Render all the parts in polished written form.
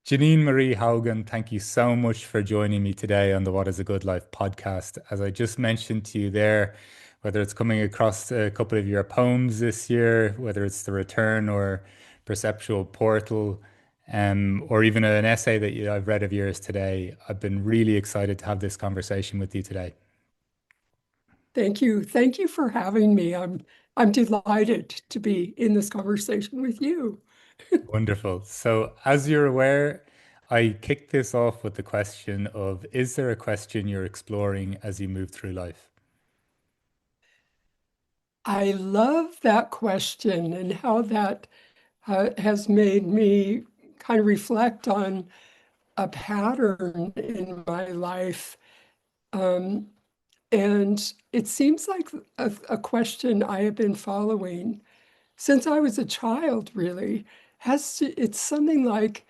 Geneen Marie Haugen, thank you so much for joining me today on the What is a Good Life podcast. As I just mentioned to you there, whether it's coming across a couple of your poems this year, whether it's The Return or Perceptual Portal, or even an essay that I've read of yours today, I've been really excited to have this conversation with you today. Thank you. Thank you for having me. I'm delighted to be in this conversation with you. Wonderful. So, as you're aware, I kicked this off with the question of, is there a question you're exploring as you move through life? I love that question and how that has made me kind of reflect on a pattern in my life. Um, and it seems like a question I have been following since I was a child, really. It's something like,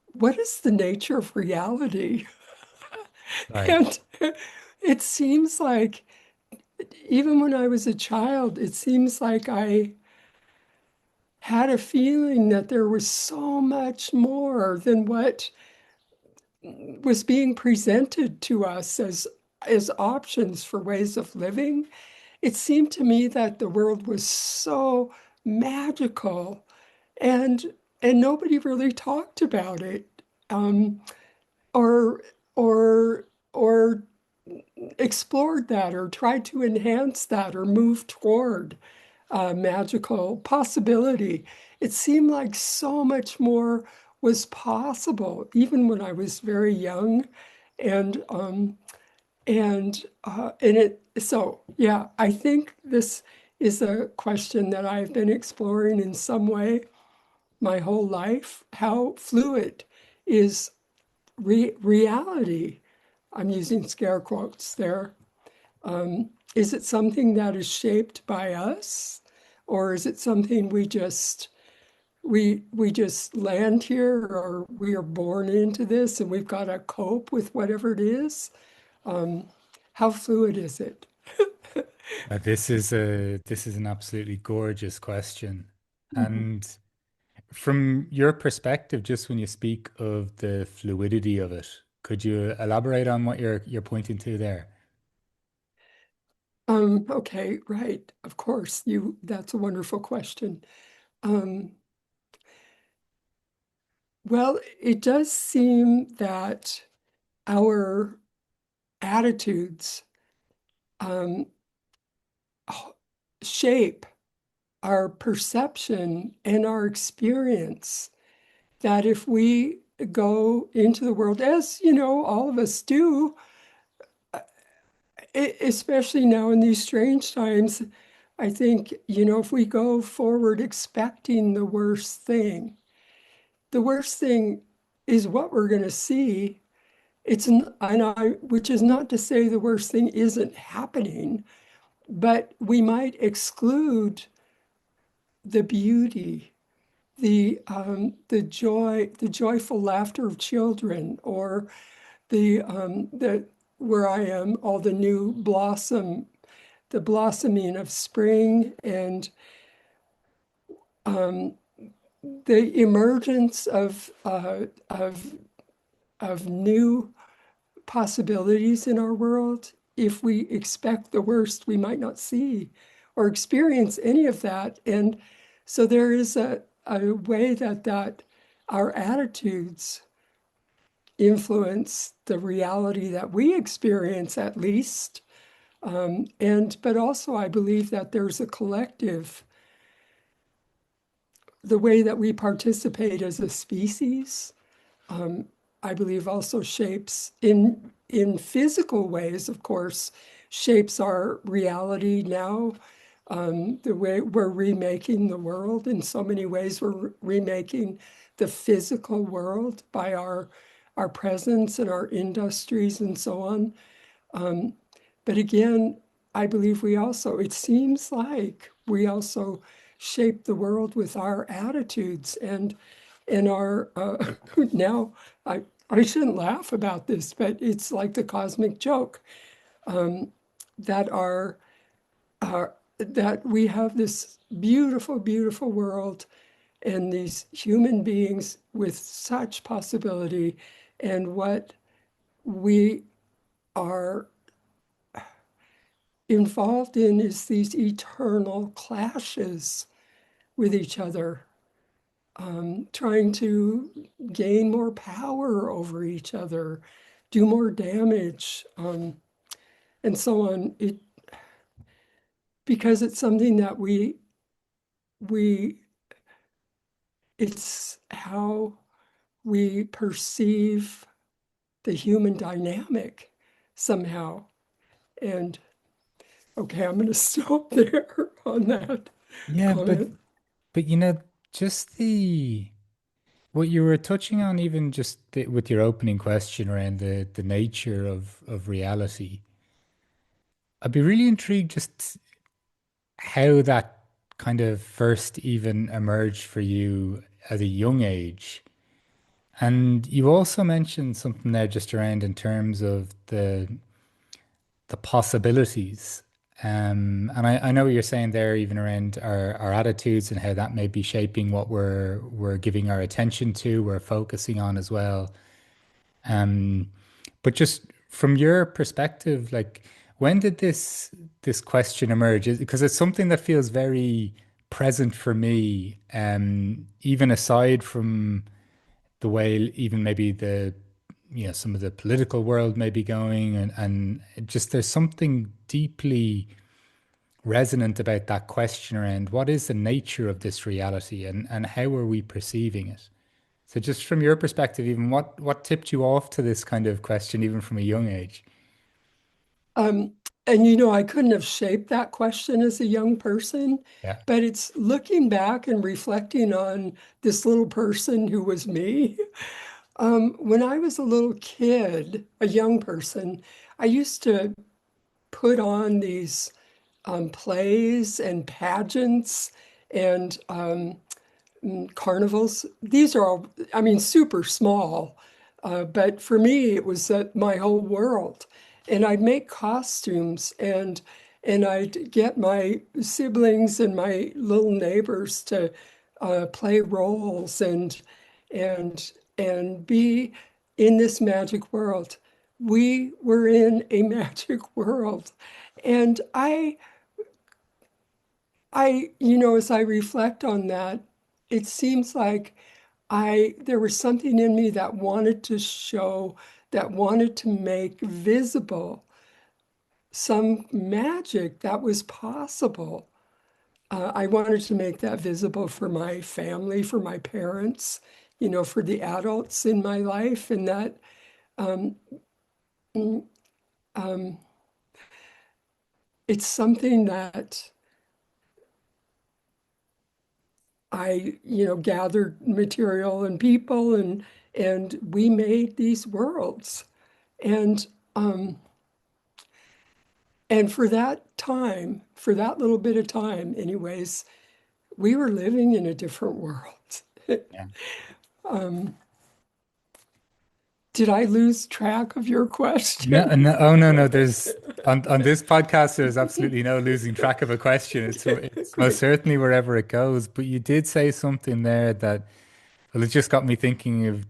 what is the nature of reality? Right. And it seems like even when I was a child, it seems like I had a feeling that there was so much more than what was being presented to us as options for ways of living. It seemed to me that the world was so magical and and nobody really talked about it, or or or explored that or tried to enhance that or move toward magical possibility. It seemed like so much more was possible, even when I was very young, and it. So yeah, I think this is a question that I've been exploring in some way my whole life. How fluid is reality? I'm using scare quotes there. Is it something that is shaped by us, or is it something we just land here, or we are born into this and we've got to cope with whatever it is? How fluid is it? This is an absolutely gorgeous question. And from your perspective, just when you speak of the fluidity of it, could you elaborate on what you're pointing to there? Okay, right. Of course, that's a wonderful question. Um, well, it does seem that our attitudes um, shape our perception and our experience. That if we go into the world, as you know, all of us do, especially now in these strange times, I think, if we go forward expecting the worst thing is what we're going to see. Which is not to say the worst thing isn't happening, but we might exclude the beauty, the joy, the joyful laughter of children, or the where I am, all the new the blossoming of spring, and um, the emergence of new possibilities in our world. If we expect the worst, we might not see or experience any of that. And so there is a way that our attitudes influence the reality that we experience, at least. But also I believe that there's a collective, the way that we participate as a species, um, I believe also shapes in physical ways, of course, shapes our reality now. The way we're remaking the world in so many ways, we're remaking the physical world by our presence and our industries and so on. But again, I believe it seems like we also shape the world with our attitudes and our, now I shouldn't laugh about this, but it's like the cosmic joke, that that we have this beautiful, beautiful world, and these human beings with such possibility, and what we are involved in is these eternal clashes with each other, trying to gain more power over each other, do more damage, and so on. Because it's something that we it's how we perceive the human dynamic somehow. And okay, I'm going to stop there on that Yeah, comment. but just the what you were touching on, even just with your opening question around the nature of reality, I'd be really intrigued just how that kind of first even emerged for you at a young age. And you also mentioned something there just around in terms of the possibilities. And I know what you're saying there, even around our attitudes and how that may be shaping what we're giving our attention to, we're focusing on as well. Um, but just from your perspective, like when did this question emerge? Because it's something that feels very present for me, even aside from the way even maybe some of the political world may be going and just there's something deeply resonant about that question around what is the nature of this reality and how are we perceiving it? So just from your perspective, even what tipped you off to this kind of question, even from a young age? Um, and I couldn't have shaped that question as a young person, Yeah. but it's looking back and reflecting on this little person who was me. When I was a little kid, a young person, I used to put on these plays and pageants and carnivals. These are all, I mean, super small, but for me, it was my whole world. And I'd make costumes and I'd get my siblings and my little neighbors to play roles and and be in this magic world. We were in a magic world. And as I reflect on that, it seems like there was something in me that wanted to show, that wanted to make visible some magic that was possible. I wanted to make that visible for my family, for my parents, for the adults in my life, and that um, um, it's something that I, gathered material and people and we made these worlds. And um, and for that time, for that little bit of time, anyways, we were living in a different world. Yeah. um, did I lose track of your No, question? no, oh no, no. There's on this podcast, there's absolutely no losing track of a question. It's most Great. certainly wherever it goes. But you did say something there that, well, it just got me thinking of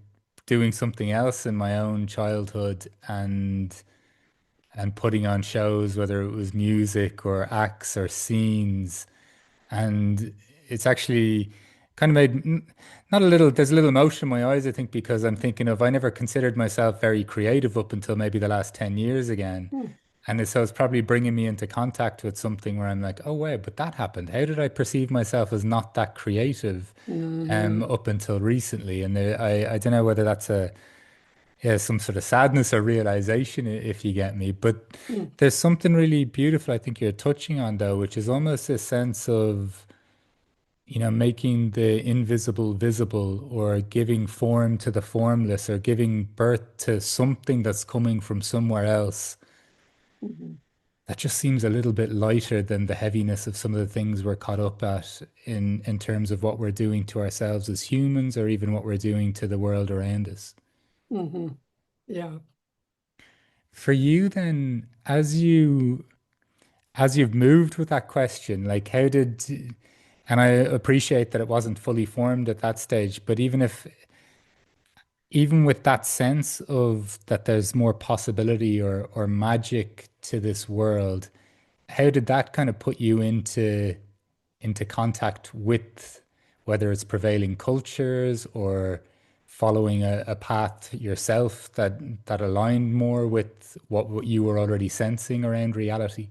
doing something else in my own childhood and putting on shows, whether it was music or acts or scenes. And it's actually kind of not a little, there's a little emotion in my eyes, I think, because I'm thinking of, I never considered myself very creative up until maybe the last 10 years again. Hmm. So it's probably bringing me into contact with something where I'm like, oh, wow, but that happened. How did I perceive myself as not that creative Mhm. up until recently? And I don't know whether that's some sort of sadness or realization, if you get me. But Hmm. there's something really beautiful I think you're touching on, though, which is almost a sense of making the invisible visible or giving form to the formless or giving birth to something that's coming from somewhere else. Mhm. That just seems a little bit lighter than the heaviness of some of the things we're caught up at in terms of what we're doing to ourselves as humans or even what we're doing to the world around us. Mhm. Yeah. For you then, as you've moved with that question, like And I appreciate that it wasn't fully formed at that stage, but even with that sense of that there's more possibility or magic to this world, how did that kind of put you into contact with whether it's prevailing cultures or following a path yourself that aligned more with what you were already sensing around reality?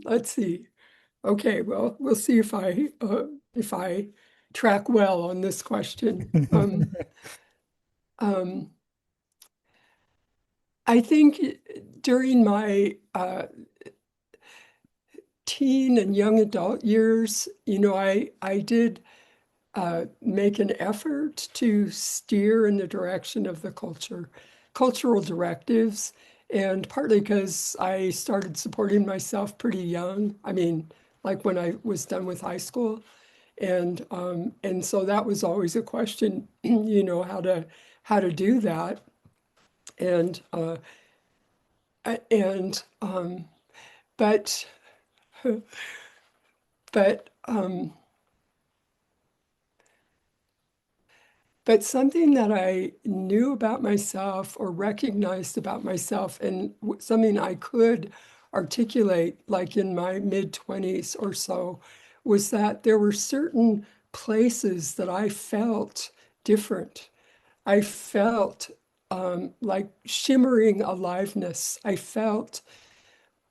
Let's see. Okay, well, we'll see if I track well on this question. Um, I think during my teen and young adult years, I did make an effort to steer in the direction of the cultural directives, and partly because I started supporting myself pretty young. I mean, like when I was done with high school, and so that was always a question, how to do that, and and but but But something that I knew about myself or recognized about myself, and something I could articulate like in my mid-20s or so, was that there were certain places that I felt different. I felt like shimmering aliveness. I felt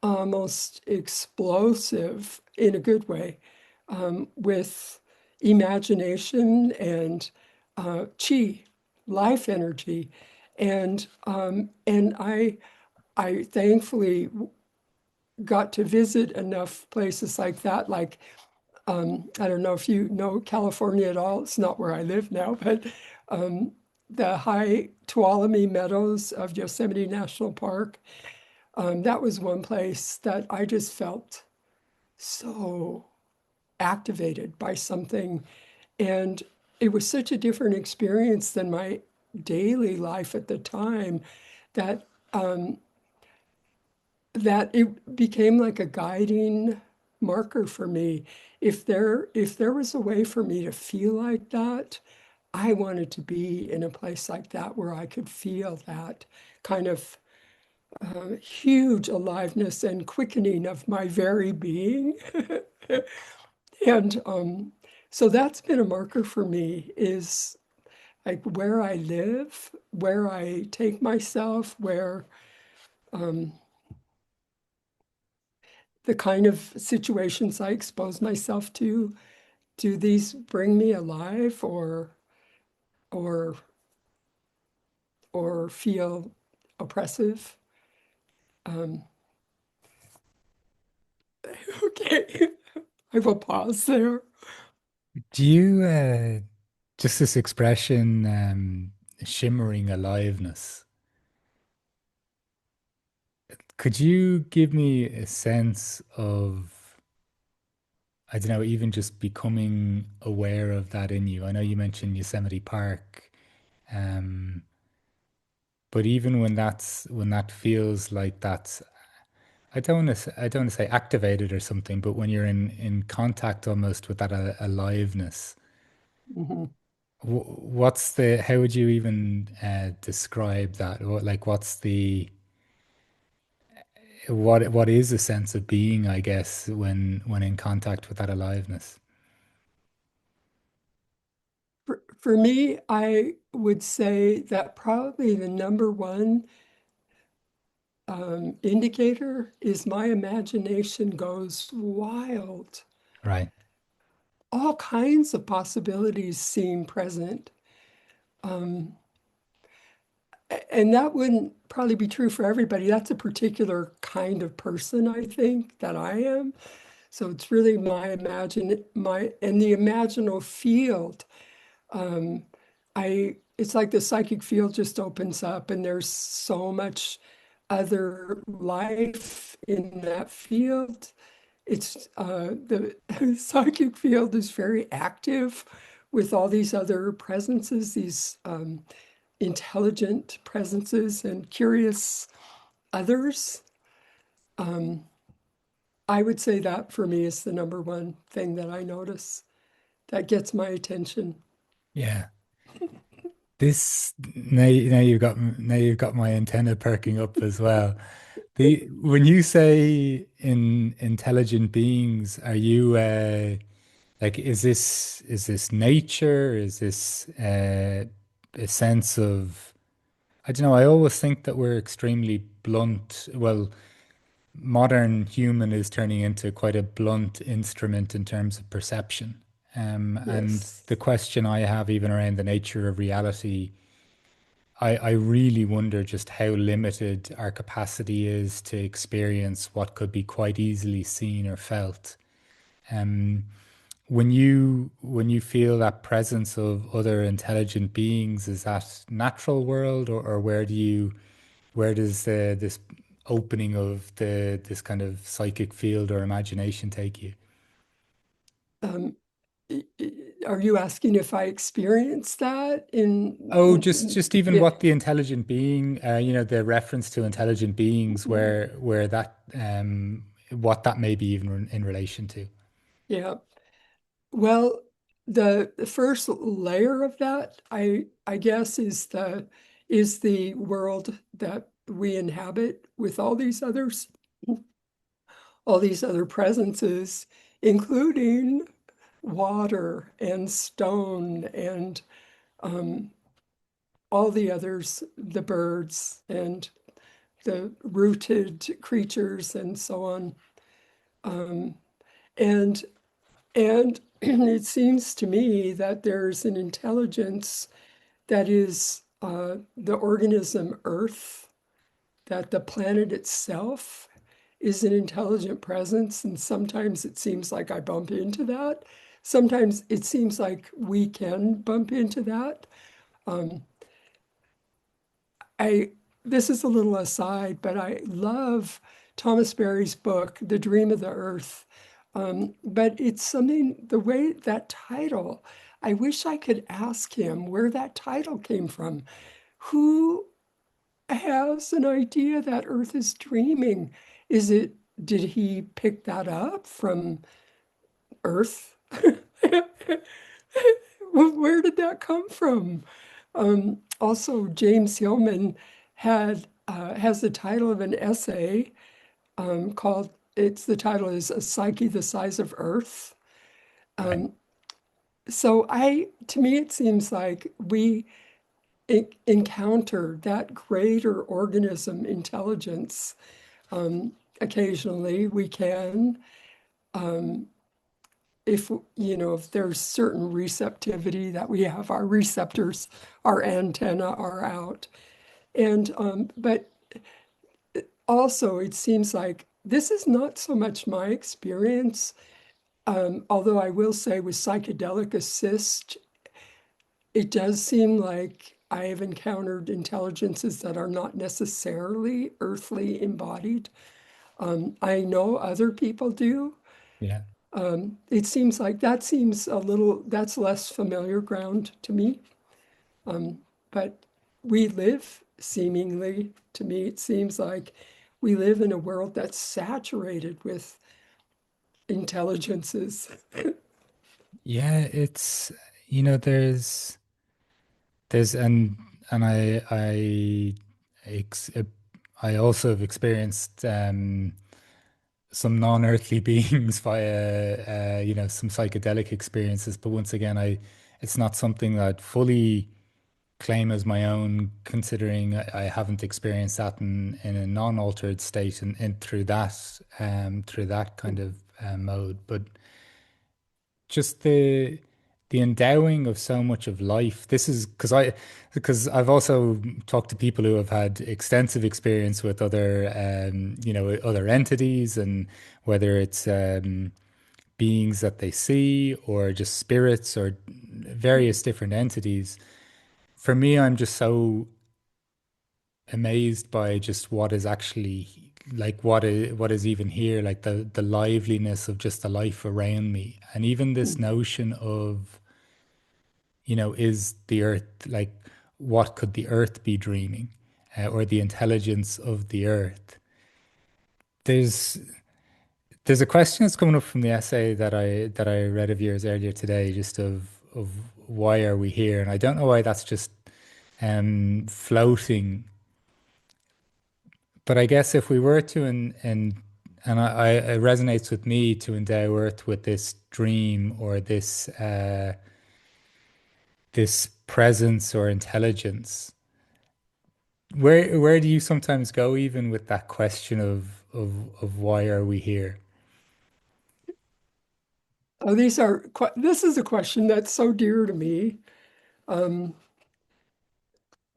almost explosive in a good way, with imagination and chi, life energy, and I thankfully got to visit enough places like that. Like I don't know if you know California at all. It's not where I live now, but the high Tuolumne Meadows of Yosemite National Park. That was one place that I just felt so activated by something. And it was such a different experience than my daily life at the time that that it became like a guiding marker for me. If there was a way for me to feel like that, I wanted to be in a place like that where I could feel that kind of huge aliveness and quickening of my very being. And so that's been a marker for me, is like where I live, where I take myself, where the kind of situations I expose myself to, do these bring me alive or or feel oppressive? Um, okay, I will pause there. Do you just this expression shimmering aliveness? Could you give me a sense of, I don't know, even just becoming aware of that in you? I know you mentioned Yosemite Park, um, but even when that feels like that's, I don't want to say activated or something, but when you're in contact almost with that aliveness, Mhm. what's the, how would you even describe that? What's the, what is a sense of being, I guess, when in contact with that aliveness? For me, I would say that probably the number one indicator is my imagination goes wild. Right. All kinds of possibilities seem present. And that wouldn't probably be true for everybody. That's a particular kind of person, I think, that I am. So it's really and the imaginal field. It's like the psychic field just opens up, and there's so much other life in that field. It's the psychic field is very active with all these other presences, these intelligent presences and curious others. I would say that for me is the number one thing that I notice that gets my attention. Yeah. This now you've got my antenna perking up as well. The when you say in intelligent beings, are you like is this nature? Is this a sense of I don't know, I always think that we're extremely blunt. Well, modern human is turning into quite a blunt instrument in terms of perception. And Yes. the question I have even around the nature of reality, I really wonder just how limited our capacity is to experience what could be quite easily seen or felt. Um, when you feel that presence of other intelligent beings, is that natural world or where does this opening of this kind of psychic field or imagination take you? Um, are you asking if I experienced that Oh, in just even yeah, what the intelligent being, the reference to intelligent beings, where that what that may be even in relation to. yeah. Well, the first layer of that, I guess, is the world that we inhabit with all these other presences, including water and stone and um, all the others, the birds and the rooted creatures and so on. Um, and and it seems to me that there's an intelligence that is the organism Earth, that the planet itself is an intelligent presence. And sometimes it seems like I bump into that. Sometimes it seems like we can bump into that. Um, I This is a little aside, but I love Thomas Berry's book, The Dream of the Earth. But it's something, the way that title, I wish I could ask him where that title came from. Who has an idea that Earth is dreaming? Is it, did he pick that up from Earth? Where did that come from? Also, James Hillman has the title of an essay called, the title is A Psyche the Size of Earth. Right. So to me, it seems like we encounter that greater organism intelligence. Occasionally we can, if there's certain receptivity that we have, our receptors, our antenna are out. But also it seems like this is not so much my experience, although I will say with psychedelic assist, it does seem like I have encountered intelligences that are not necessarily earthly embodied. I know other people do. Yeah. It seems like that's less familiar ground to me. But we live, seemingly, to me, it seems like we live in a world that's saturated with intelligences. Yeah, it's there's and ex I also have experienced some non-earthly beings via some psychedelic experiences, but once again it's not something that fully claim as my own, considering I haven't experienced that in a non-altered state and through that kind of mode. But just the endowing of so much of life. This is because I've also talked to people who have had extensive experience with other other entities, and whether it's beings that they see or just spirits or various different entities. For me, I'm just so amazed by just what is actually like what is even here, like the liveliness of just the life around me, and even this notion of is the earth like what could the earth be dreaming, or the intelligence of the earth. There's There's a question that's coming up from the essay that I read of yours earlier today, just of why are we here? And I don't know why that's just floating. But I guess if we were to it resonates with me to endow Earth with this dream or this presence or intelligence, where do you sometimes go even with that question of why are we here? Oh, this is a question that's so dear to me. Um,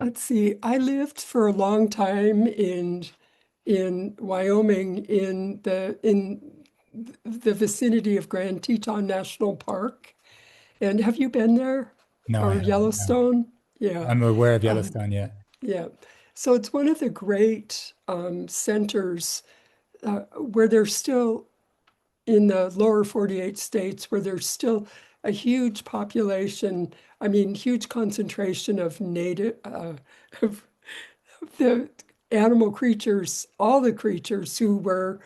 let's see, I lived for a long time in Wyoming in the vicinity of Grand Teton National Park. And have you been there? No, I Or haven't. No. Yellowstone? Yeah. I'm aware of Um, Yellowstone, yeah. yeah. So it's one of the great centers where there's still in the lower 48 states where there's still a huge population, I mean, huge concentration of native, of the animal creatures, all the creatures who were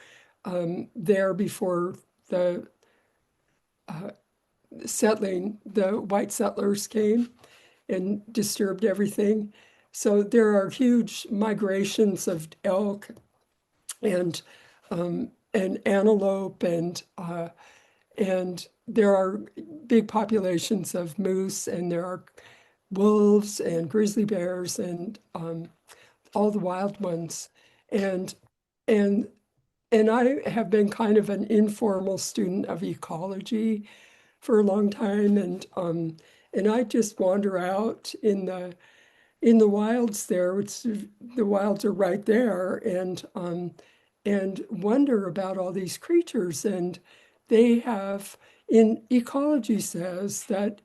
there before the the white settlers came and disturbed everything. So there are huge migrations of elk and and antelope and there are big populations of moose and there are wolves and grizzly bears and all the wild ones. And and and I have been kind of an informal student of ecology for a long time, and I just wander out in the wilds there. The wilds are right there, and wonder about all these creatures. And they have, in ecology says that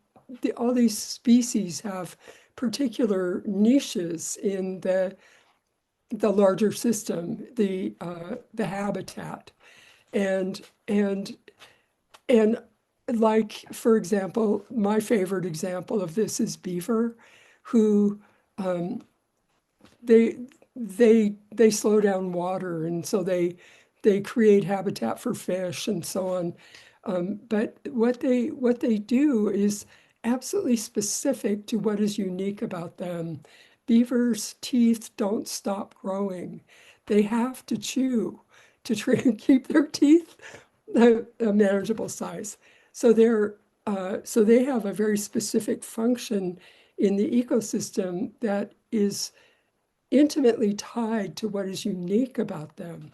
all these species have particular niches in the larger system, the habitat, and and and like, for example, my favorite example of this is beaver, who they they slow down water, and so they create habitat for fish and so on. But what they do is absolutely specific to what is unique about them. Beavers' teeth don't stop growing. They have to chew to try and keep their teeth a manageable size. So so they have a very specific function in the ecosystem that is intimately tied to what is unique about them.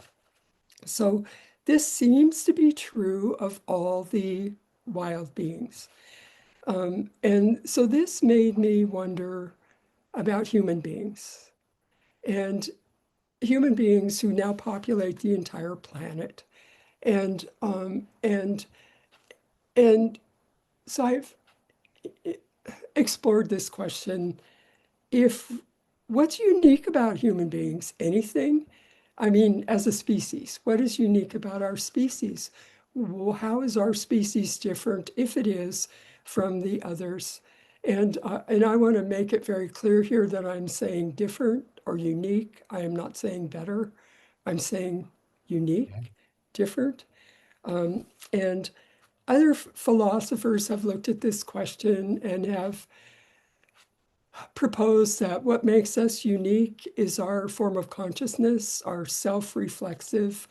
So this seems to be true of all the wild beings. And so this made me wonder about human beings and human beings who now populate the entire planet. And and so I've explored this question. If What's unique about human beings? Anything? I mean, as a species, what is unique about our species? Well, how is our species different, if it is, from the others? And I want to make it very clear here that I'm saying different or unique. I am not saying better. I'm saying unique, different. And other philosophers have looked at this question and have proposed that what makes us unique is our form of consciousness, our self-reflexive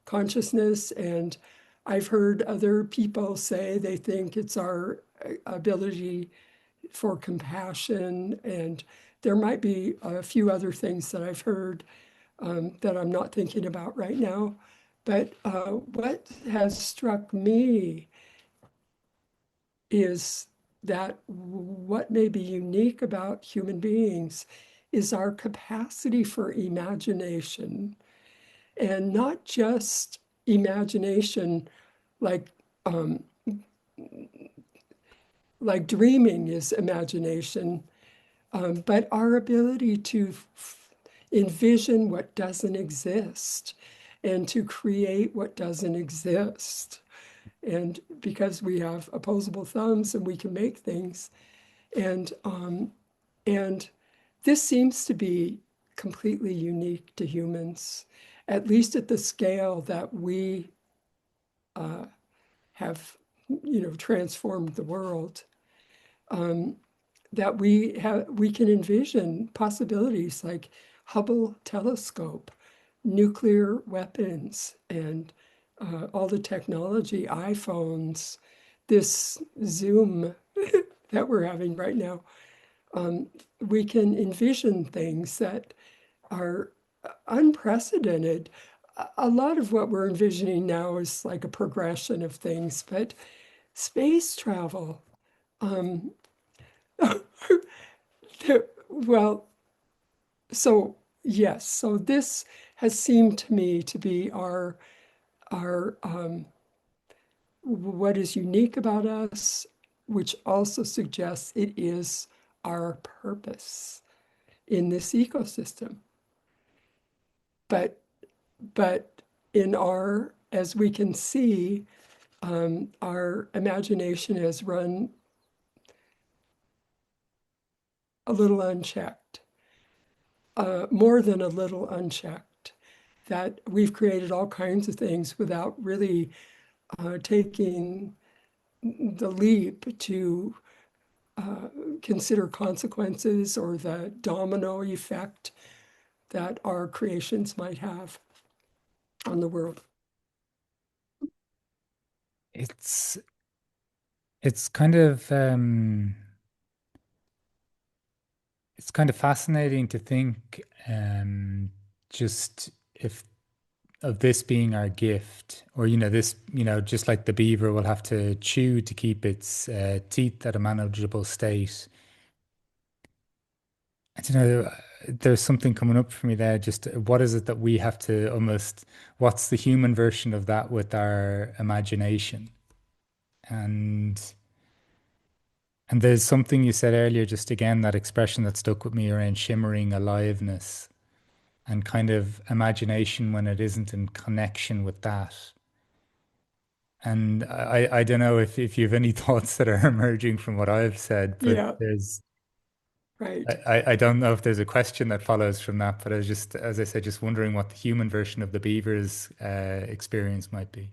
consciousness. And I've heard other people say they think it's our ability for compassion. And there might be a few other things that I've heard that I'm not thinking about right now. But what has struck me is that what may be unique about human beings is our capacity for imagination, and not just imagination like um, like dreaming is imagination, but our ability to envision what doesn't exist and to create what doesn't exist. And because we have opposable thumbs and we can make things, and and this seems to be completely unique to humans, at least at the scale that we have, transformed the world. That we can envision possibilities like Hubble telescope, nuclear weapons, and all the technology, iPhones, this Zoom that we're having right now. We can envision things that are unprecedented. A lot of what we're envisioning now is like a progression of things, but space travel, well, so yes, so this has seemed to me to be our what is unique about us, which also suggests it is our purpose in this ecosystem. But but in our, as we can see, our imagination has run a little unchecked, more than a little unchecked. That we've created all kinds of things without really taking the leap to consider consequences or the domino effect that our creations might have on the world. It's it's kind of it's kind of fascinating to think just if of this being our gift, or this, just like the beaver will have to chew to keep its teeth at a manageable state. I don't know. There's something coming up for me there. Just what is it that we have to almost, what's the human version of that with our imagination? And and there's something you said earlier, just again, that expression that stuck with me around shimmering aliveness and kind of imagination when it isn't in connection with that. And I don't know if you have any thoughts that are emerging from what I've said, but Yeah, right. I don't know if there's a question that follows from that, but I was just, as I said, just wondering what the human version of the beaver's experience might be.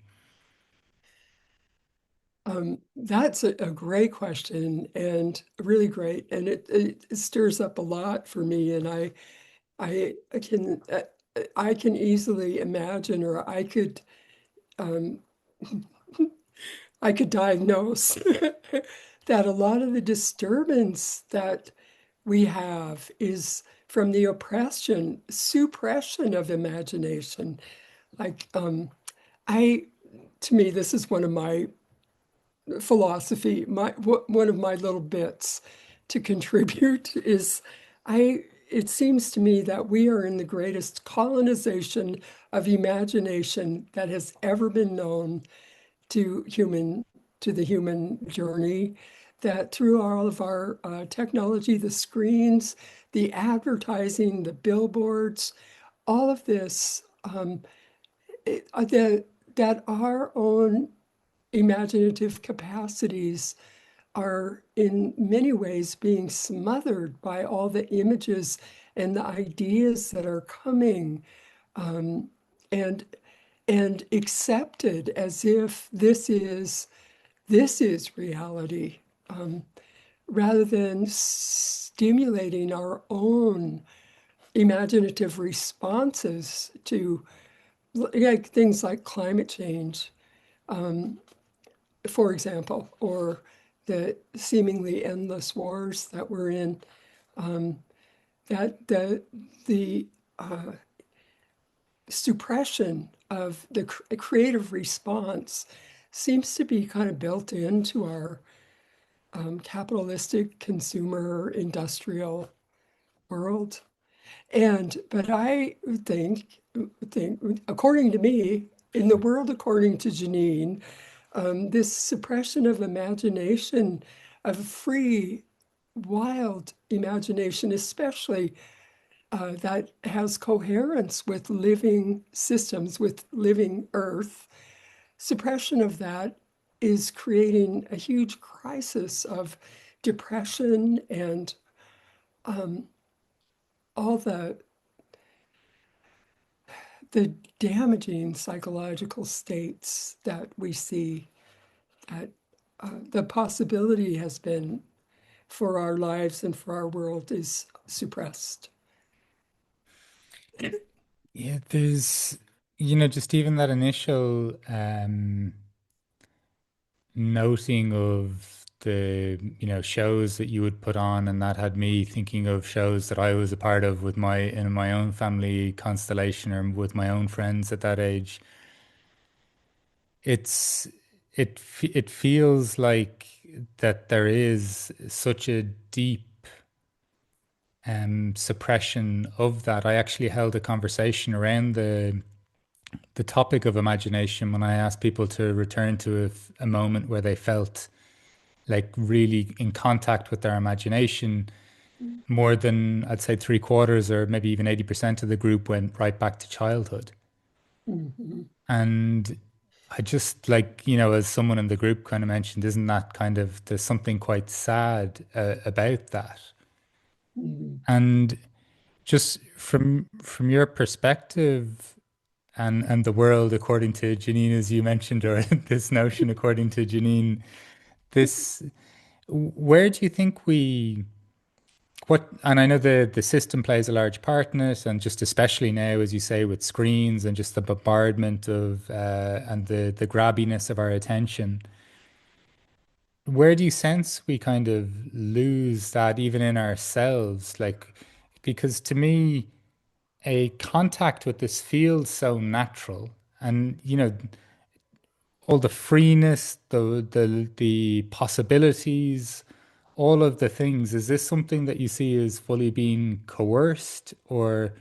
That's a great question and really great, and it stirs up a lot for me. And I can easily imagine, or um, I could diagnose that a lot of the disturbance that we have is from the suppression of imagination. Like, I, to me, this is one of my philosophy, one of my little bits to contribute is it seems to me that we are in the greatest colonization of imagination that has ever been known to the human journey. That through all of our technology, the screens, the advertising, the billboards, all of this, that our own imaginative capacities are in many ways being smothered by all the images and the ideas that are coming, and accepted as if this is reality, rather than stimulating our own imaginative responses to, like, things like climate change, for example, or the seemingly endless wars that we're in. That the suppression of the creative response seems to be kind of built into our capitalistic consumer industrial world. But I think, according to me, in the world according to Geneen, this suppression of imagination, of free, wild imagination, especially that has coherence with living systems, with living Earth, suppression of that is creating a huge crisis of depression and all the damaging psychological states that we see, that the possibility has been for our lives and for our world is suppressed. Yeah, there's, just even that initial noting of the, shows that you would put on, and that had me thinking of shows that I was a part of with in my own family constellation or with my own friends at that age. It's it feels like that there is such a deep suppression of that. I actually held a conversation around the topic of imagination when I asked people to return to a moment where they felt like really in contact with their imagination. More than I'd say three quarters or maybe even 80% of the group went right back to childhood. Mhm. And I just like, as someone in the group kind of mentioned, isn't that kind of, there's something quite sad about that. Mhm. And just from your perspective and the world according to Geneen, as you mentioned, or this notion according to Geneen, this, where do you think and I know the system plays a large part in it, and just especially now, as you say, with screens and just the bombardment of and the grabbiness of our attention, where do you sense we kind of lose that even in ourselves? Like, because to me, a contact with this feels so natural, and all the freeness, the possibilities, all of the things. Is this something that you see as fully being coerced, or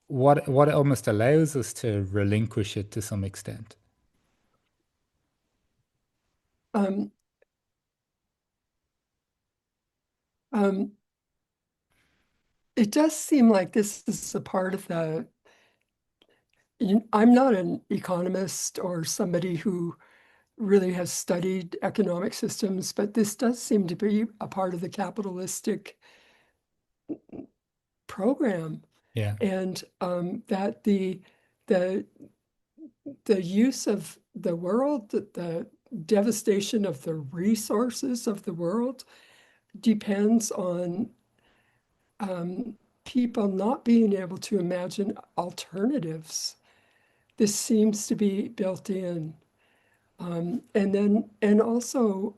what almost allows us to relinquish it to some extent? Um, um, it does seem like this is a part of I'm not an economist or somebody who really has studied economic systems, but this does seem to be a part of the capitalistic program, Yeah. and that the the use of the world, the devastation of the resources of the world depends on people not being able to imagine alternatives. This seems to be built in. And also,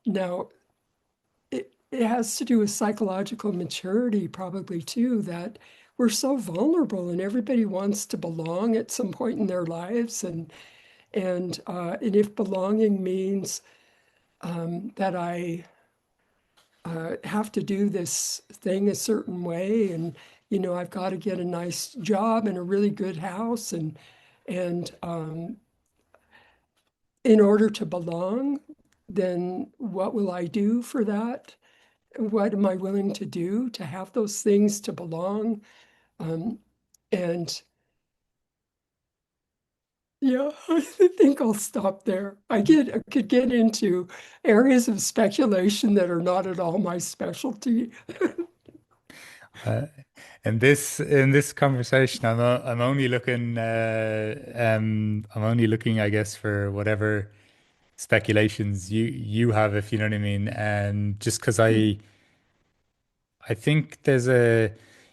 now it has to do with psychological maturity, probably too, that we're so vulnerable and everybody wants to belong at some point in their lives. And if belonging means that I have to do this thing a certain way, and I've got to get a nice job and a really good house, and in order to belong, then what will I do for that? What am I willing to do to have those things to belong? Um, and yeah, I think I'll stop there. I could get into areas of speculation that are not at all my specialty. Uh, in this conversation, I'm only looking I'm only looking, I guess, for whatever speculations you have, if you know what I mean. And just because I think there's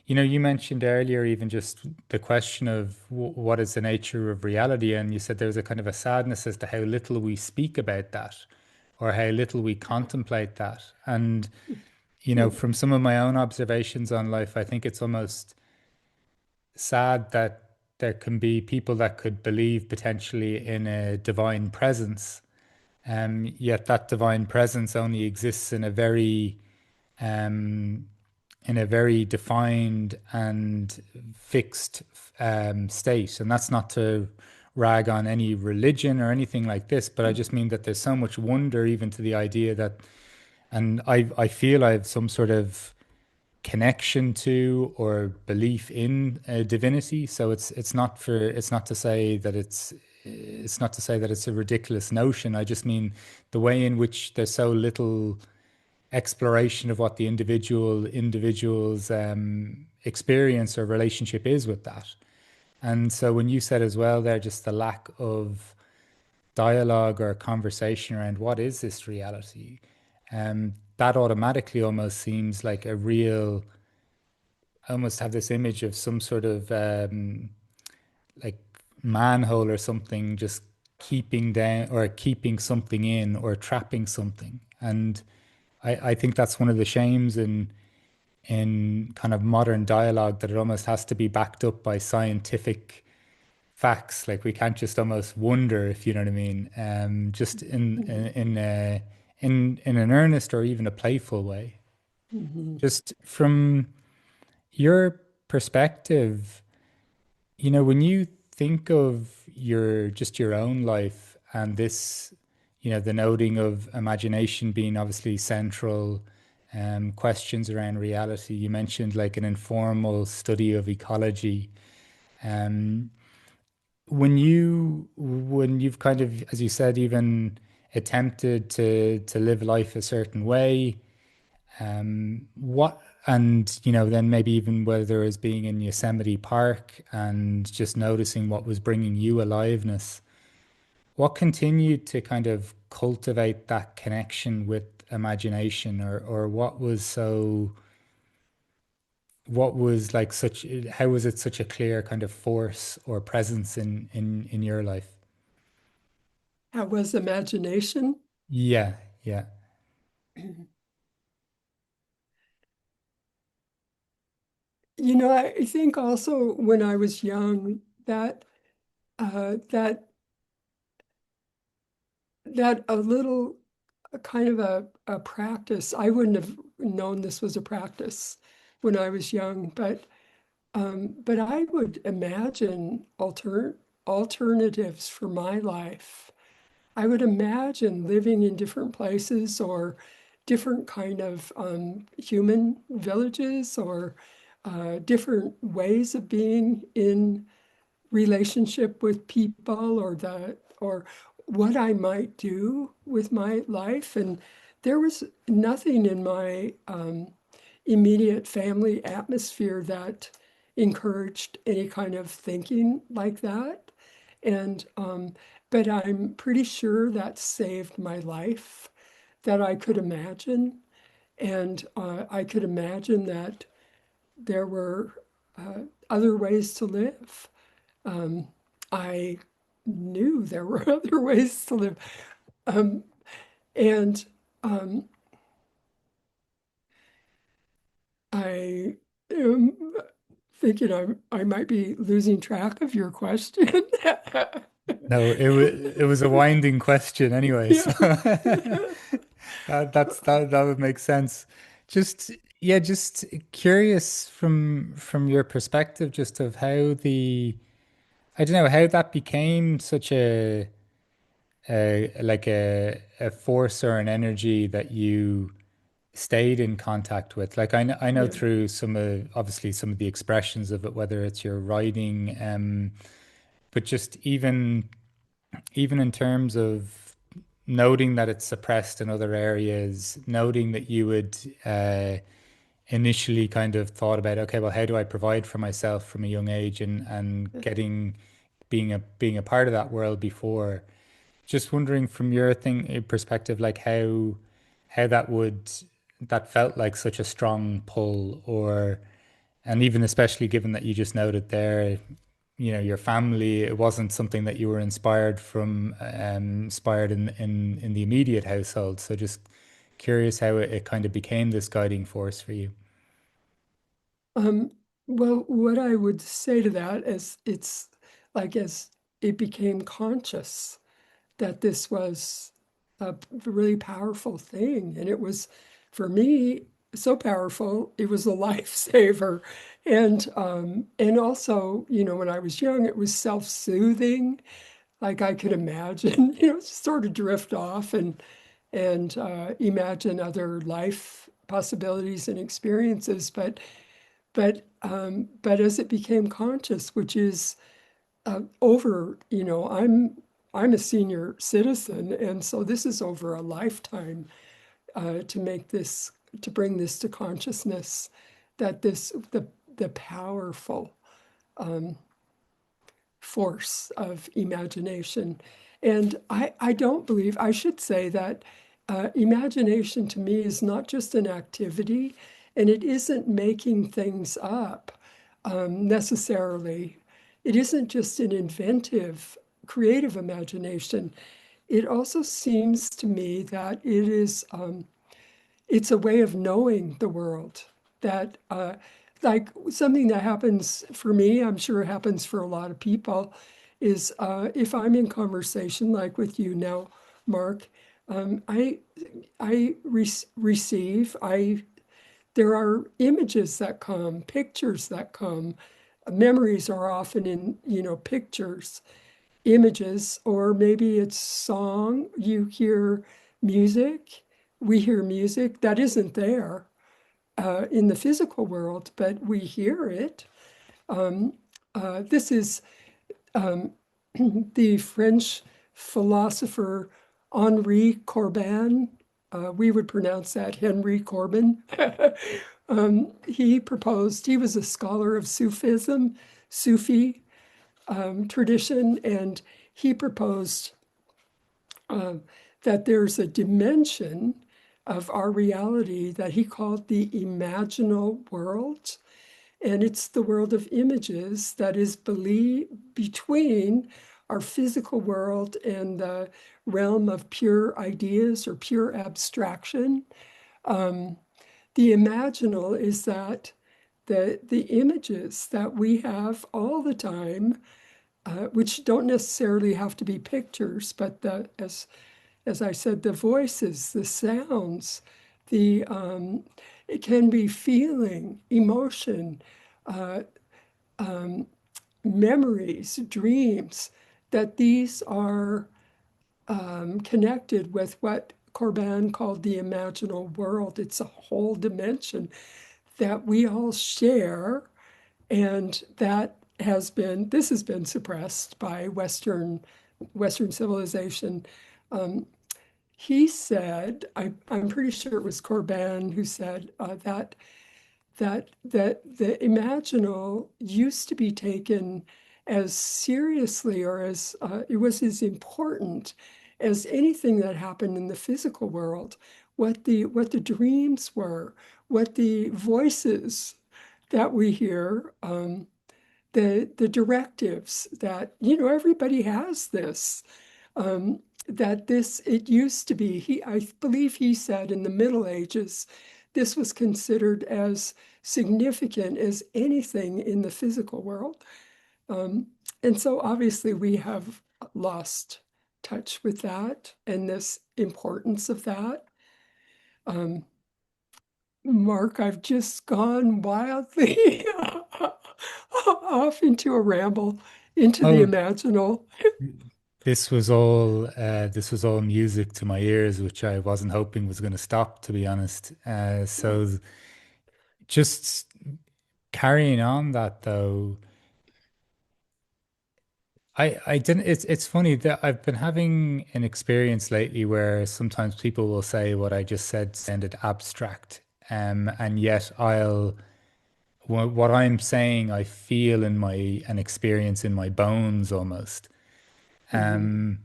you mentioned earlier even just the question of what is the nature of reality, and you said there was a kind of a sadness as to how little we speak about that, or how little we contemplate that. And from some of my own observations on life, I think it's almost sad that there can be people that could believe potentially in a divine presence, yet that divine presence only exists um, in a very defined and fixed state. And that's not to rag on any religion or anything like this, but I just mean that there's so much wonder even to the idea that, and I feel I have some sort of connection to or belief in a divinity. So it's not to say that it's a ridiculous notion. I just mean the way in which there's so little exploration of what the individual's experience or relationship is with that. And so when you said as well there, just the lack of dialogue or conversation around what is this reality, that automatically almost seems like a real, I almost have this image of some sort of like manhole or something, just keeping down or keeping something in or trapping something. And I think that's one of the shames in kind of modern dialogue, that it almost has to be backed up by scientific facts. Like we can't just almost wonder, if you know what I mean, just in an earnest or even a playful way. Mhm. Just from your perspective, when you think of your own life and this, the noting of imagination being obviously central, questions around reality. You mentioned like an informal study of ecology. Um, when you've kind of, as you said, even attempted to live life a certain way, what and then maybe even whether it's being in Yosemite Park and just noticing what was bringing you aliveness, what continued to kind of cultivate that connection with imagination, or what was like such, how was it such a clear kind of force or presence in your life? How was imagination? Yeah, yeah. I think also when I was young that that a little a kind of a practice. I wouldn't have known this was a practice when I was young, but I would imagine alternatives for my life. I would imagine living in different places or different kind of human villages or different ways of being in relationship with people or what I might do with my life. And there was nothing in my immediate family atmosphere that encouraged any kind of thinking like that. And but I'm pretty sure that saved my life, that I could imagine. And I could imagine that there were other ways to live. I knew there were other ways to live. Um, and I am thinking I might be losing track of your question. No, it was a winding question anyway, so Yeah. that would make sense. Just yeah, just curious from your perspective, just of how I don't know how that became such a force or an energy that you stayed in contact with. Like I know Yeah. through some of obviously some of the expressions of it, whether it's your writing, but just even in terms of noting that it's suppressed in other areas, noting that you would initially kind of thought about, okay, well, how do I provide for myself from a young age, and getting being a part of that world before. Just wondering from your perspective, like how that felt like such a strong pull, or and even especially given that you just noted there, your family, it wasn't something that you were inspired in the immediate household. So just curious how it kind of became this guiding force for you. Um, well, what I would say to that is it's like as it became conscious that this was a really powerful thing. And it was, for me, so powerful, it was a lifesaver. And also, when I was young, it was self-soothing. Like I could imagine, just sort of drift off and imagine other life possibilities and experiences. But as it became conscious, which is over, I'm a senior citizen, and so this is over a lifetime to make this to bring this to consciousness that the powerful force of imagination. And I don't believe, I should say that imagination to me is not just an activity, and it isn't making things up necessarily. It isn't just an inventive, creative imagination. It also seems to me that it's a way of knowing the world that like something that happens for me, I'm sure it happens for a lot of people, is if I'm in conversation like with you now, Mark, I receive, there are images that come, pictures that come. Memories are often in, pictures, images, or maybe it's song. You hear music, we hear music that isn't there in the physical world, but we hear it. This is the French philosopher Henri Corbin. We would pronounce that Henry Corbin. He was a scholar of Sufism, Sufi tradition, and he proposed that there's a dimension of our reality that he called the imaginal world. And it's the world of images that is between our physical world and the realm of pure ideas or pure abstraction. The imaginal is that the images that we have all the time, which don't necessarily have to be pictures, but as I said, the voices, the sounds, it can be feeling, emotion, memories, dreams, that these are connected with what Corbin called the imaginal world. It's a whole dimension that we all share, and this has been suppressed by Western civilization. He said, I'm pretty sure it was Corbin who said that the imaginal used to be taken as seriously or as it was as important as anything that happened in the physical world. What the dreams were, what the voices that we hear, the directives that everybody has this. That it used to be, I believe he said in the Middle Ages, this was considered as significant as anything in the physical world. And so obviously we have lost touch with that and this importance of that. Mark, I've just gone wildly off into a ramble, into the Oh, imaginal. this was all music to my ears, which I wasn't hoping was going to stop, to be honest. So just carrying on that though, I didn't. It's funny that I've been having an experience lately where sometimes people will say what I just said sounded abstract, and yet what I'm saying I feel in my an experience in my bones almost. Mhm.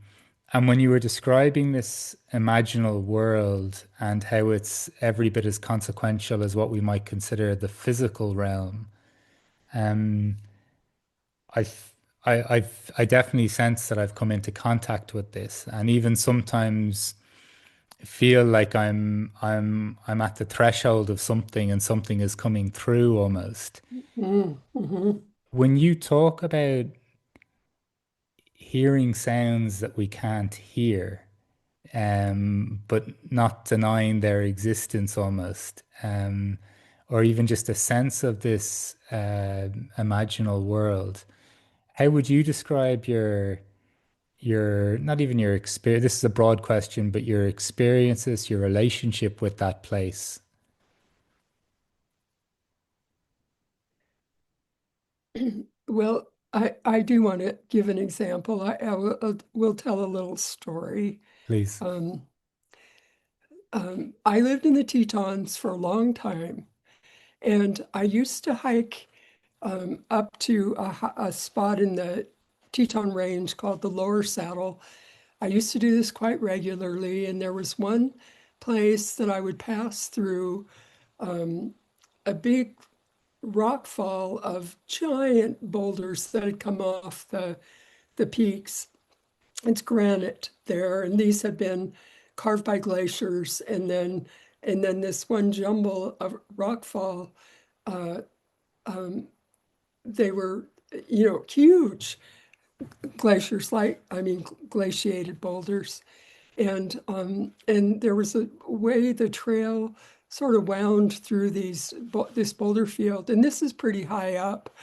And when you were describing this imaginal world and how it's every bit as consequential as what we might consider the physical realm, um, I, f- I definitely sense that I've come into contact with this, and even sometimes feel like I'm at the threshold of something, and something is coming through almost. Mhm. When you talk about hearing sounds that we can't hear, but not denying their existence almost, or even just a sense of this imaginal world. How would you describe your not even your experience? This is a broad question, but your experiences, your relationship with that place, Well, I do want to give an example. Will tell a little story. please. Um, I lived in the Tetons for a long time, and I used to hike up to a spot in the Teton Range called the Lower Saddle. I used to do this quite regularly, and there was one place that I would pass through a big rock fall of giant boulders that had come off the peaks. It's granite there, and these had been carved by glaciers, and then this one jumble of rock fall, they were, huge glaciers, like I mean glaciated boulders, and there was a way the trail sort of wound through this boulder field, and this is pretty high up.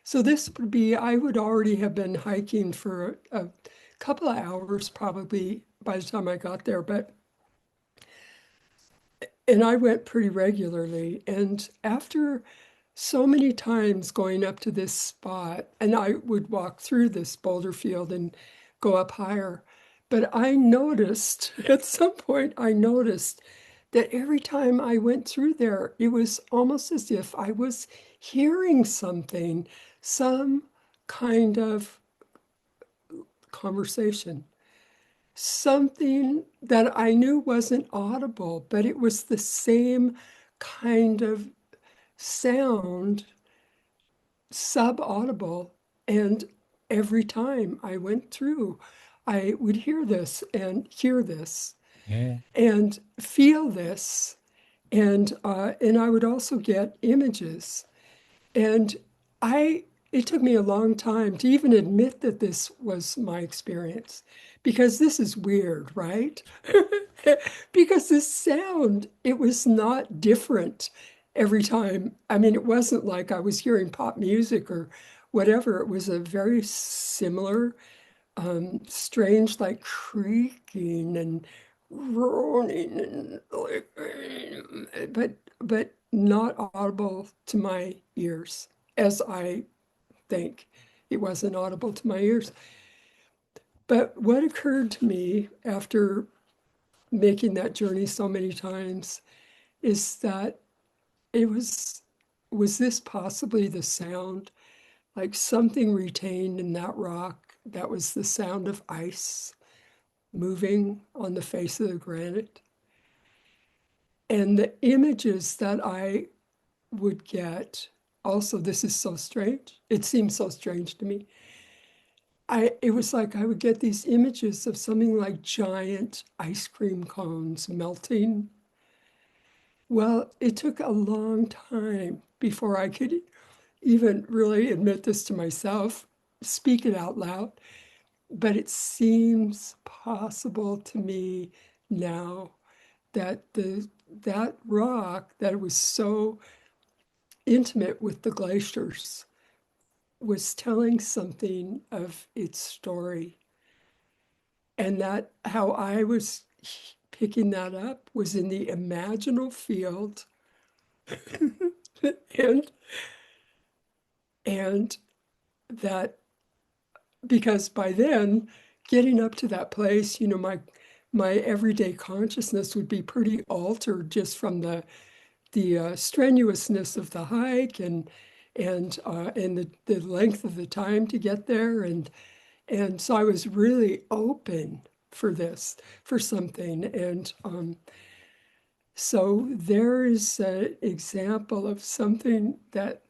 So this would be, I would already have been hiking for a couple of hours probably by the time I got there, and I went pretty regularly. And after so many times going up to this spot, and I would walk through this boulder field and go up higher. But I noticed, at some point, I noticed that every time I went through there, it was almost as if I was hearing something, some kind of conversation, something that I knew wasn't audible, but it was the same kind of sound, sub-audible. And every time I went through, I would hear this Yeah. and feel this, and I would also get images. And I it took me a long time to even admit that this was my experience, because this is weird, right? Because this sound, it was not different every time. I mean, it wasn't like I was hearing pop music or whatever. It was a very similar, strange, like creaking and groaning, and like, but not audible to my ears, as I think. It wasn't audible to my ears. But what occurred to me after making that journey so many times is that it was this possibly the sound, like something retained in that rock, that was the sound of ice moving on the face of the granite. And the images that I would get, also, this is so strange. It seems so strange to me. It was like I would get these images of something like giant ice cream cones melting. Well, it took a long time before I could even really admit this to myself, speak it out loud. But it seems possible to me now that that rock that was so intimate with the glaciers was telling something of its story, and that how I was picking that up was in the imaginal field, and and that, because by then, getting up to that place, my everyday consciousness would be pretty altered just from the strenuousness of the hike, and the length of the time to get there, and so I was really open for this, for something. And so there is an example of something that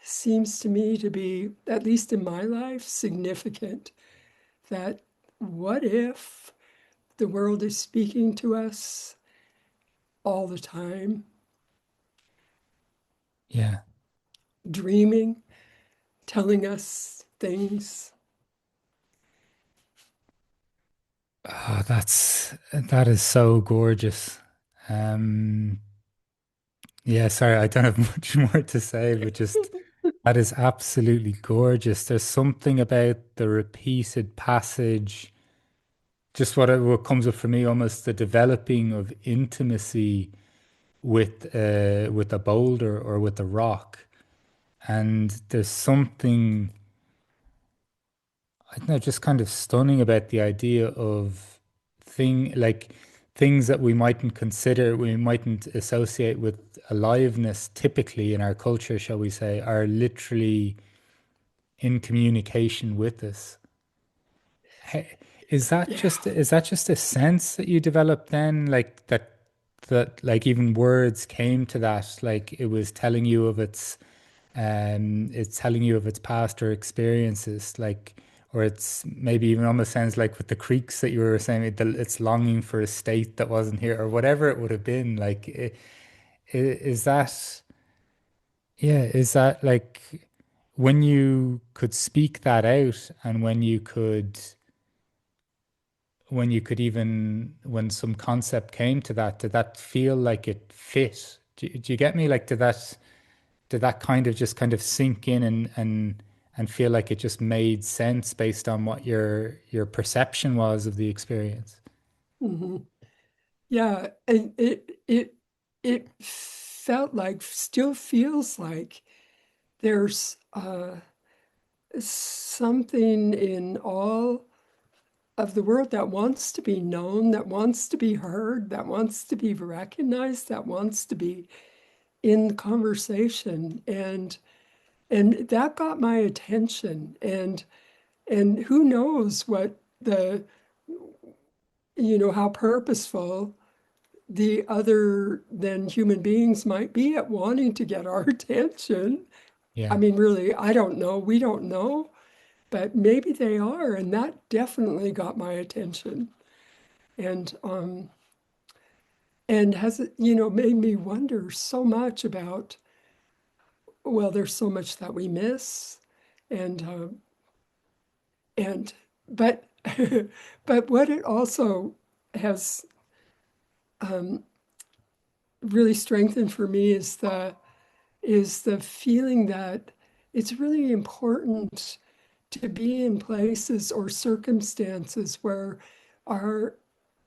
seems to me to be, at least in my life, significant. That what if the world is speaking to us all the time, Yeah. dreaming, telling us things? Oh, that is so gorgeous. Um, yeah, sorry, I don't have much more to say, but just that is absolutely gorgeous. There's something about the repeated passage, just what comes up for me, almost the developing of intimacy with a boulder or with a rock. And there's something, I don't know, just kind of stunning about the idea of thing like things that we mightn't consider, we mightn't associate with aliveness typically in our culture, shall we say, are literally in communication with us. Hey, Yeah. is that just a sense that you developed then, like that like even words came to that, like it was telling you of it's telling you of its past or experiences, like, or it's maybe even almost sounds like with the creeks that you were saying, it's longing for a state that wasn't here, or whatever it would have been. Like, is that, yeah, is that like when you could speak that out and when you could even, when some concept came to that, did that feel like it fit? Do you get me? Like, did that kind of just kind of sink in and feel like it just made sense based on what your perception was of the experience? Hmm. Yeah, and it felt like, still feels like there's something in all of the world that wants to be known, that wants to be heard, that wants to be recognized, that wants to be in the conversation. And that got my attention. And who knows what the, how purposeful the other than human beings might be at wanting to get our attention. I Yeah. mean, really, I don't know. We don't know, but maybe they are. And that definitely got my attention. And and has, made me wonder so much about, well, there's so much that we miss. And uh, and but but what it also has really strengthened for me is the feeling that it's really important to be in places or circumstances our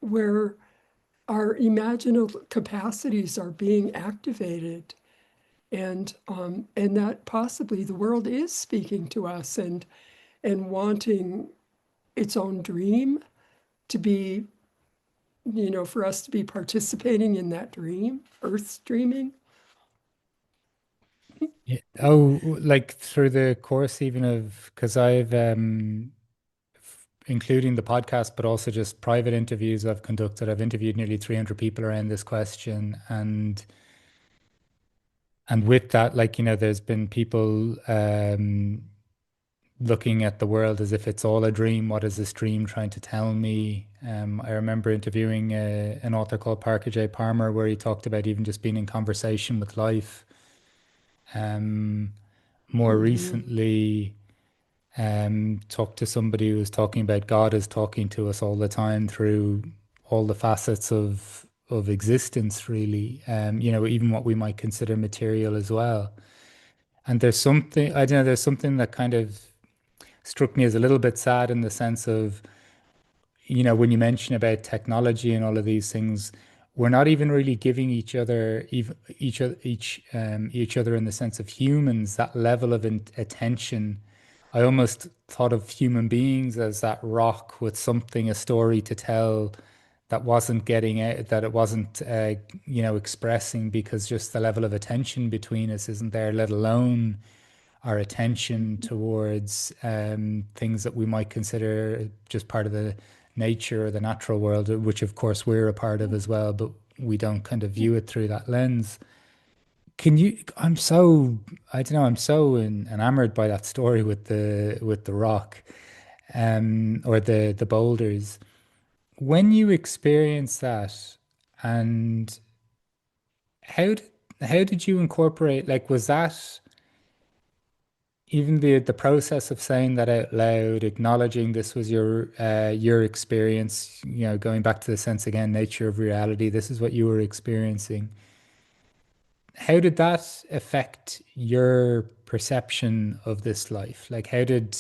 where our imaginative capacities are being activated, and that possibly the world is speaking to us and wanting its own dream to be, for us to be participating in that dream, Earth's dreaming. Yeah. Oh, like through the course even of, because I've including the podcast, but also just private interviews I've conducted. I've interviewed nearly 300 people around this question, and with that, like, there's been people looking at the world as if it's all a dream. What is this dream trying to tell me? I remember interviewing an author called Parker J. Palmer, where he talked about even just being in conversation with life. Um, More Mm-hmm. recently, talked to somebody who was talking about God is talking to us all the time through all the facets of existence, really. Even what we might consider material as well. And there's something, I don't know, there's something that kind of struck me as a little bit sad in the sense of, when you mention about technology and all of these things, we're not even really giving each other in the sense of humans that level of attention. I almost thought of human beings as that rock with something, a story to tell that wasn't getting out, that it wasn't, expressing because just the level of attention between us isn't there, let alone our attention towards things that we might consider just part of the nature or the natural world, which of course we're a part of as well, but we don't kind of view it through that lens. Can you, I don't know, I'm so enamored by that story with the rock, or the boulders. When you experience that, and how did, how did you incorporate, like, was that even the process of saying that out loud, acknowledging this was your experience, going back to the sense again, nature of reality, this is what you were experiencing. How did that affect your perception of this life? Like, how did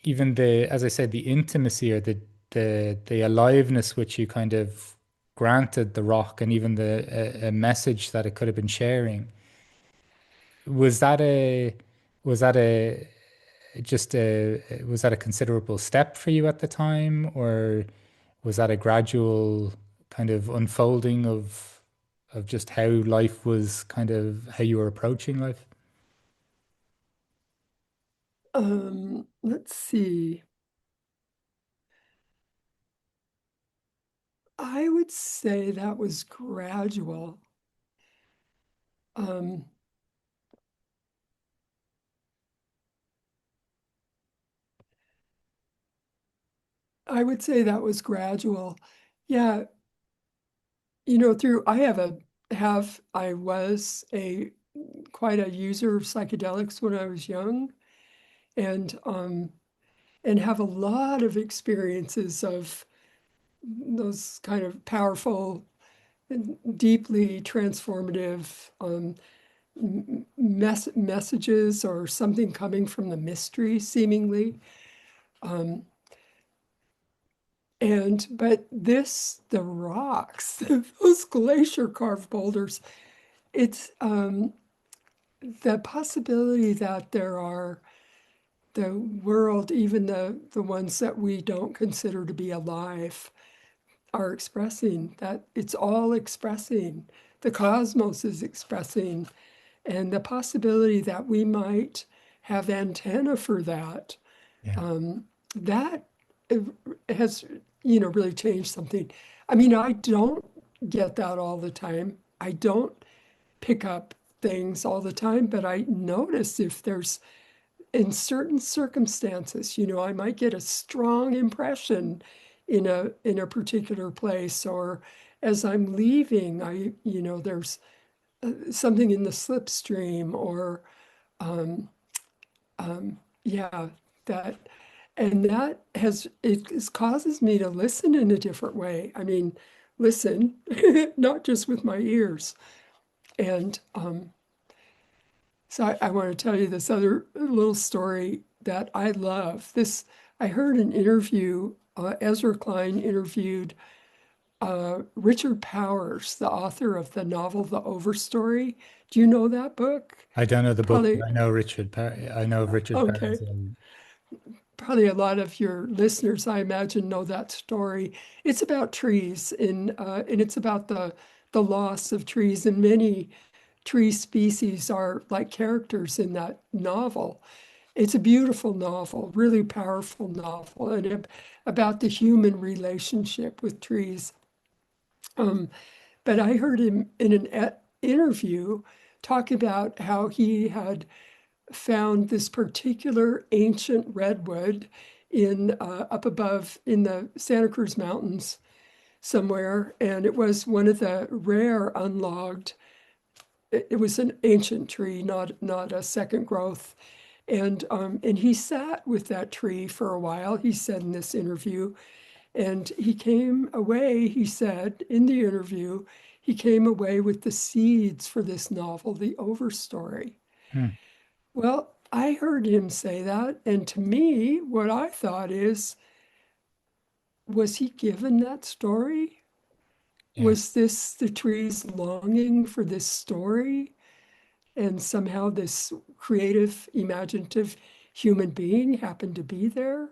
even as I said, the intimacy or the aliveness which you kind of granted the rock, and even a message that it could have been sharing, was that a was that a just a was that a considerable step for you at the time, or was that a gradual kind of unfolding of just how life was kind of how you were approaching life? Let's see. I would say that was gradual. Um, I would say that was gradual. Yeah, through I was a quite a user of psychedelics when I was young, and have a lot of experiences of those kind of powerful, deeply transformative messages, or something coming from the mystery, seemingly. Um, but the rocks, those glacier carved boulders, it's the possibility that there are the world, even the ones that we don't consider to be alive, are expressing that. It's all expressing. The cosmos is expressing, and the possibility that we might have antenna for that, Yeah. that has, really changed something. I mean, I don't get that all the time. I don't pick up things all the time, but I notice if there's, in certain circumstances, I might get a strong impression in a particular place, or as I'm leaving, there's something in the slipstream, or yeah, that, and it causes me to listen in a different way. I mean, listen, not just with my ears. And so I want to tell you this other little story that I love. I heard an interview. Ezra Klein interviewed Richard Powers, the author of the novel The Overstory. Do you know that book? I don't know the book, but Probably, I know Richard I know of Richard Parris. okay. Probably a lot of your listeners, I imagine, know that story. It's about trees, and it's about the loss of trees, and many tree species are like characters in that novel. It's a beautiful novel, really powerful novel, and about the human relationship with trees. Um, but I heard him in an interview talk about how he had found this particular ancient redwood in up above in the Santa Cruz Mountains somewhere, and it was one of the rare unlogged. It was an ancient tree, not a second growth, and he sat with that tree for a while. He said in this interview, and he came away. He said in the interview, he came away with the seeds for this novel, The Overstory. Hmm. Well, I heard him say that, and to me, what I thought is, was he given that story? Yeah. Was this the trees longing for this story? And somehow this creative, imaginative human being happened to be there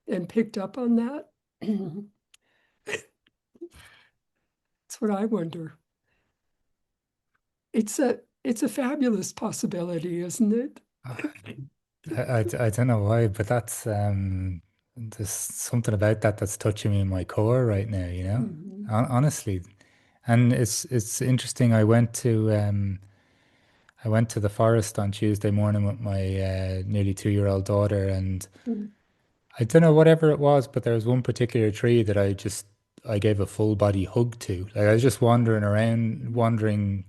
and picked up on that? That's what I wonder. It's a fabulous possibility, isn't it? I don't know why, but there's something about that that's touching me in my core right now, you know? Mhm, Honestly. And it's interesting. I went to the forest on Tuesday morning with my nearly 2-year-old daughter, and mhm, I don't know whatever it was, but there was one particular tree that I gave a full body hug to. Like I was just wandering around, wondering.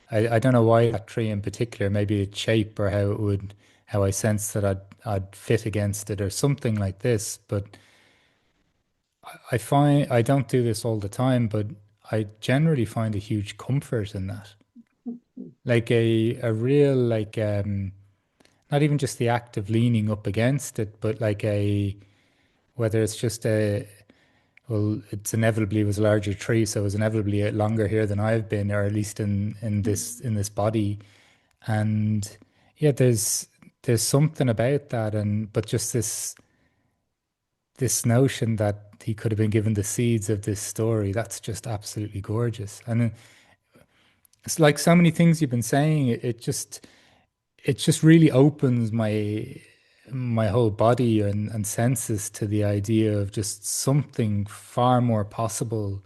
I don't know why that tree in particular, maybe its shape or how I sensed that I'd fit against it or something like this. But I find I don't do this all the time, but I generally find a huge comfort in that. Like a real not even just the act of leaning up against it, but like whether it's just it's inevitably was a larger tree, so it was inevitably longer here than I've been, or at least in this body. And yeah, there's something about that, and but just this notion that he could have been given the seeds of this story, that's just absolutely gorgeous. And it's like so many things you've been saying, it just really opens my whole body and senses to the idea of just something far more possible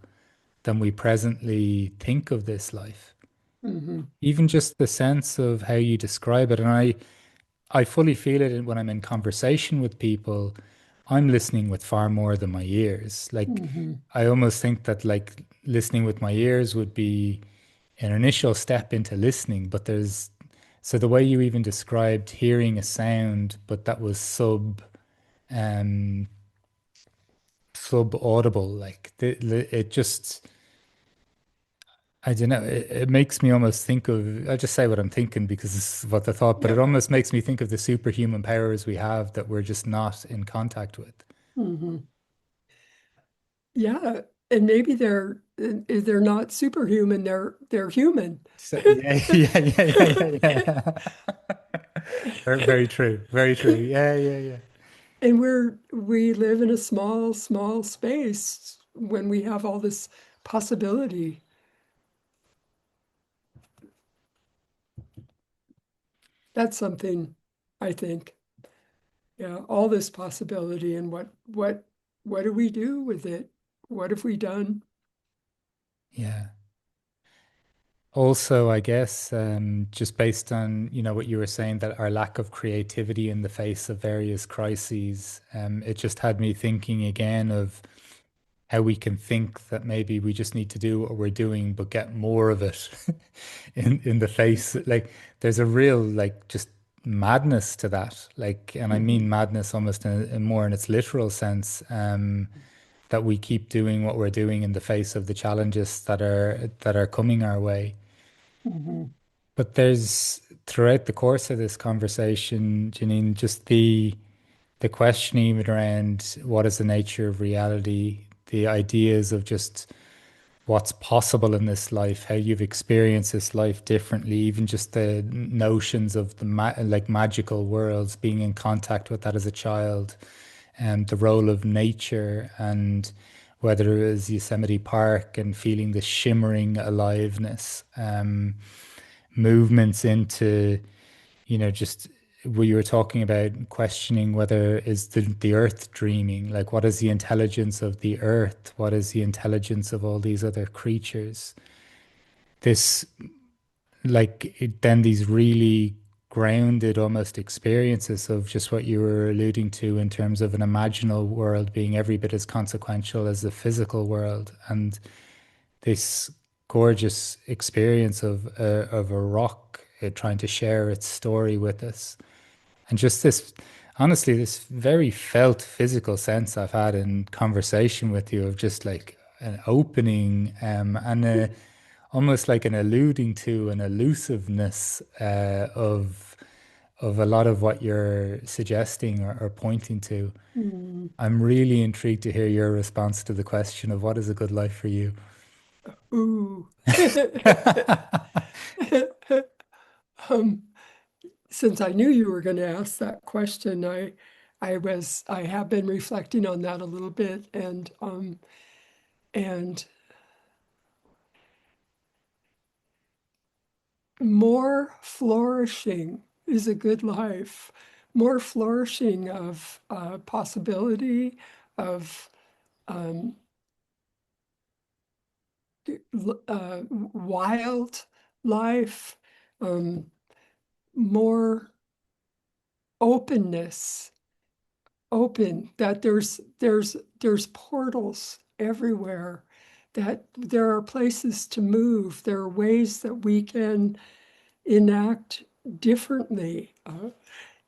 than we presently think of this life. Hmm. Even just the sense of how you describe it. And I fully feel it when I'm in conversation with people. I'm listening with far more than my ears. Like, Hmm. I almost think that like listening with my ears would be an initial step into listening, but so the way you even described hearing a sound, but that was um, sub audible, like it just, I don't know. It makes me almost think of, I'll just say what I'm thinking because this is what I thought, but it Yeah. almost makes me think of the superhuman powers we have that we're just not in contact with. Hmm. Yeah. And maybe they're not superhuman, they're human. So, yeah, yeah, yeah, yeah, yeah, yeah. Very, very true. Very true. Yeah, yeah, yeah. And we live in a small, small space when we have all this possibility. That's something I think. Yeah, all this possibility and what do we do with it? What have we done? Yeah. Also, I guess, just based on, what you were saying, that our lack of creativity in the face of various crises, it just had me thinking again of how we can think that maybe we just need to do what we're doing, but get more of it in the face. Like, there's a real, like, just madness to that. Like, and I Hmm. mean madness almost in more in its literal sense, that we keep doing what we're doing in the face of the challenges that are coming our way. Hmm. But there's throughout the course of this conversation, Janine, just the questioning around what is the nature of reality, the ideas of just what's possible in this life, how you've experienced this life differently, even just the notions of the like magical worlds, being in contact with that as a child, and the role of nature, and whether it was Yosemite Park and feeling the shimmering aliveness, movements into, just what you were talking about, questioning whether is the earth dreaming, like what is the intelligence of the earth, what is the intelligence of all these other creatures, this, like then these really grounded almost experiences of just what you were alluding to in terms of an imaginal world being every bit as consequential as the physical world, and this gorgeous experience of a rock trying to share its story with us. And just this, honestly, this very felt physical sense I've had in conversation with you of just like an opening, and almost like an alluding to an elusiveness of a lot of what you're suggesting or pointing to. Hmm. I'm really intrigued to hear your response to the question of what is a good life for you. Ooh. Um, since I knew you were going to ask that question, I have been reflecting on that a little bit, and more flourishing is a good life. More flourishing of possibility, of um, wild life, um, more openness, open, that there's portals everywhere, that there are places to move, there are ways that we can enact differently.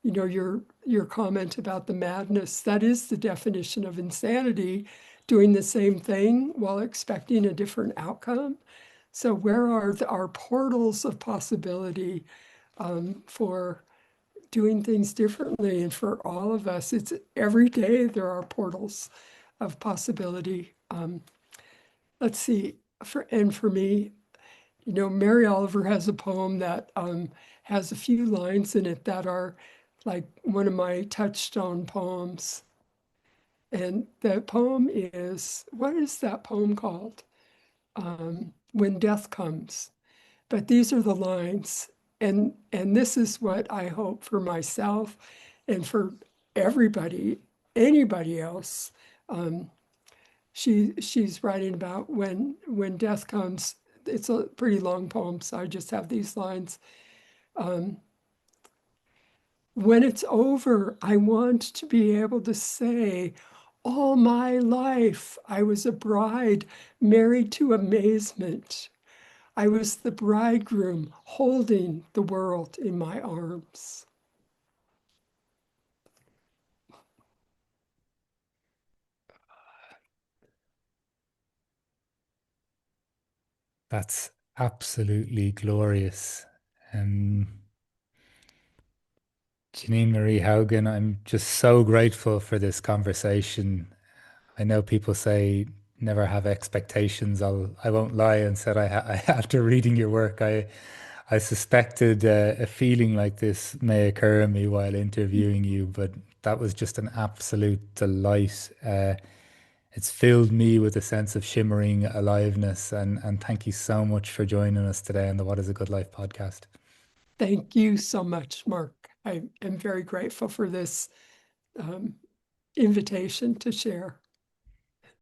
Your comment about the madness, that is the definition of insanity, doing the same thing while expecting a different outcome. So where are our portals of possibility for doing things differently? And for all of us, it's every day there are portals of possibility. Let's see, for me, Mary Oliver has a poem that has a few lines in it that are like one of my touchstone poems. And the poem is, what is that poem called? When Death Comes. But these are the lines. And this is what I hope for myself and for everybody, anybody else. She's writing about when death comes. It's a pretty long poem, so I just have these lines. When it's over, I want to be able to say, all my life I was a bride married to amazement. I was the bridegroom holding the world in my arms. That's absolutely glorious. Geneen Marie Haugen, I'm just so grateful for this conversation. I know people say never have expectations. I won't lie and said after reading your work, I suspected a feeling like this may occur in me while interviewing you, but that was just an absolute delight. It's filled me with a sense of shimmering aliveness, and thank you so much for joining us today on the What is a Good Life podcast. Thank you so much, Mark. I am very grateful for this invitation to share.